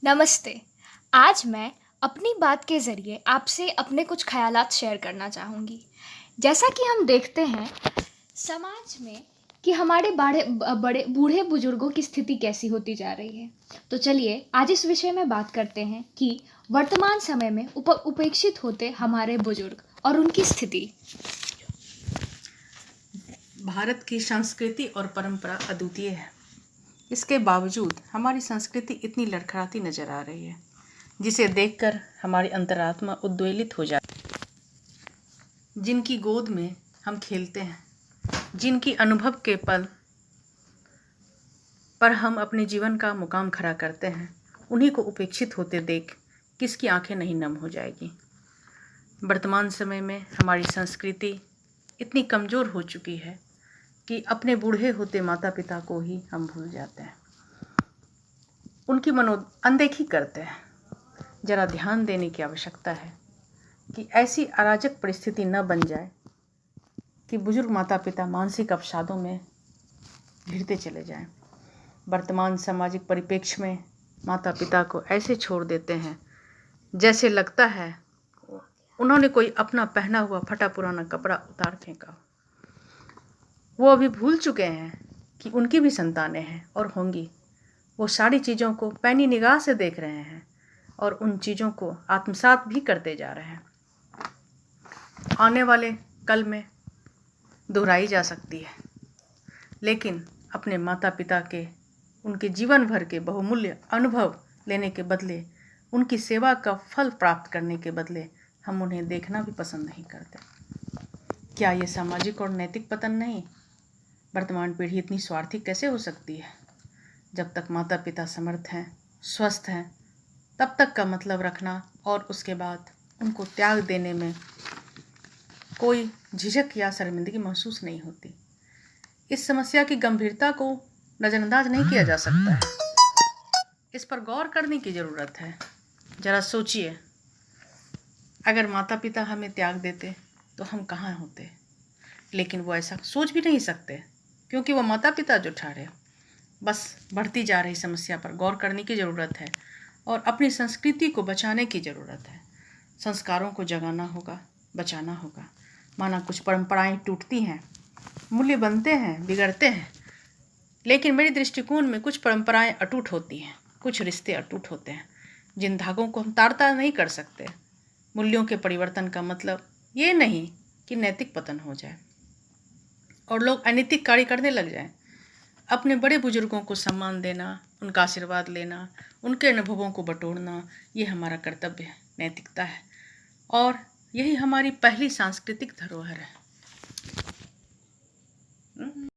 नमस्ते। आज मैं अपनी बात के ज़रिए आपसे अपने कुछ ख़यालात शेयर करना चाहूँगी। जैसा कि हम देखते हैं समाज में कि हमारे बड़े बूढ़े बुज़ुर्गों की स्थिति कैसी होती जा रही है। तो चलिए आज इस विषय में बात करते हैं कि वर्तमान समय में उपेक्षित होते हमारे बुज़ुर्ग और उनकी स्थिति। भारत की संस्कृति और परंपरा अद्वितीय है। इसके बावजूद हमारी संस्कृति इतनी लड़खड़ाती नजर आ रही है, जिसे देखकर हमारी अंतरात्मा उद्वेलित हो जाती है। जिनकी गोद में हम खेलते हैं, जिनकी अनुभव के पल पर हम अपने जीवन का मुकाम खड़ा करते हैं, उन्हीं को उपेक्षित होते देख किसकी आंखें नहीं नम हो जाएगी। वर्तमान समय में हमारी संस्कृति इतनी कमज़ोर हो चुकी है कि अपने बूढ़े होते माता पिता को ही हम भूल जाते हैं, उनकी अनदेखी करते हैं। जरा ध्यान देने की आवश्यकता है कि ऐसी अराजक परिस्थिति न बन जाए कि बुजुर्ग माता पिता मानसिक अवसादों में घिरते चले जाएं। वर्तमान सामाजिक परिप्रेक्ष्य में माता पिता को ऐसे छोड़ देते हैं जैसे लगता है उन्होंने कोई अपना पहना हुआ फटा पुराना कपड़ा उतार फेंका। वो अभी भूल चुके हैं कि उनकी भी संतानें हैं और होंगी। वो सारी चीज़ों को पैनी निगाह से देख रहे हैं और उन चीज़ों को आत्मसात भी करते जा रहे हैं। आने वाले कल में दोहराई जा सकती है, लेकिन अपने माता पिता के उनके जीवन भर के बहुमूल्य अनुभव लेने के बदले, उनकी सेवा का फल प्राप्त करने के बदले हम उन्हें देखना भी पसंद नहीं करते। क्या ये सामाजिक और नैतिक पतन नहीं? वर्तमान पीढ़ी इतनी स्वार्थी कैसे हो सकती है? जब तक माता पिता समर्थ हैं, स्वस्थ हैं, तब तक का मतलब रखना और उसके बाद उनको त्याग देने में कोई झिझक या शर्मिंदगी महसूस नहीं होती। इस समस्या की गंभीरता को नज़रअंदाज नहीं किया जा सकता है। इस पर गौर करने की ज़रूरत है। ज़रा सोचिए, अगर माता पिता हमें त्याग देते तो हम कहाँ होते? लेकिन वो ऐसा सोच भी नहीं सकते, क्योंकि वो माता पिता जो ठहरे। बस बढ़ती जा रही समस्या पर गौर करने की ज़रूरत है और अपनी संस्कृति को बचाने की ज़रूरत है। संस्कारों को जगाना होगा, बचाना होगा। माना कुछ परंपराएं टूटती हैं, मूल्य बनते हैं, बिगड़ते हैं, लेकिन मेरे दृष्टिकोण में कुछ परंपराएं अटूट होती हैं, कुछ रिश्ते अटूट होते हैं, जिन धागों को हम तार नहीं कर सकते। मूल्यों के परिवर्तन का मतलब ये नहीं कि नैतिक पतन हो जाए और लोग अनैतिक कार्य करने लग जाएं। अपने बड़े बुजुर्गों को सम्मान देना, उनका आशीर्वाद लेना, उनके अनुभवों को बटोरना, ये हमारा कर्तव्य है, नैतिकता है, और यही हमारी पहली सांस्कृतिक धरोहर है।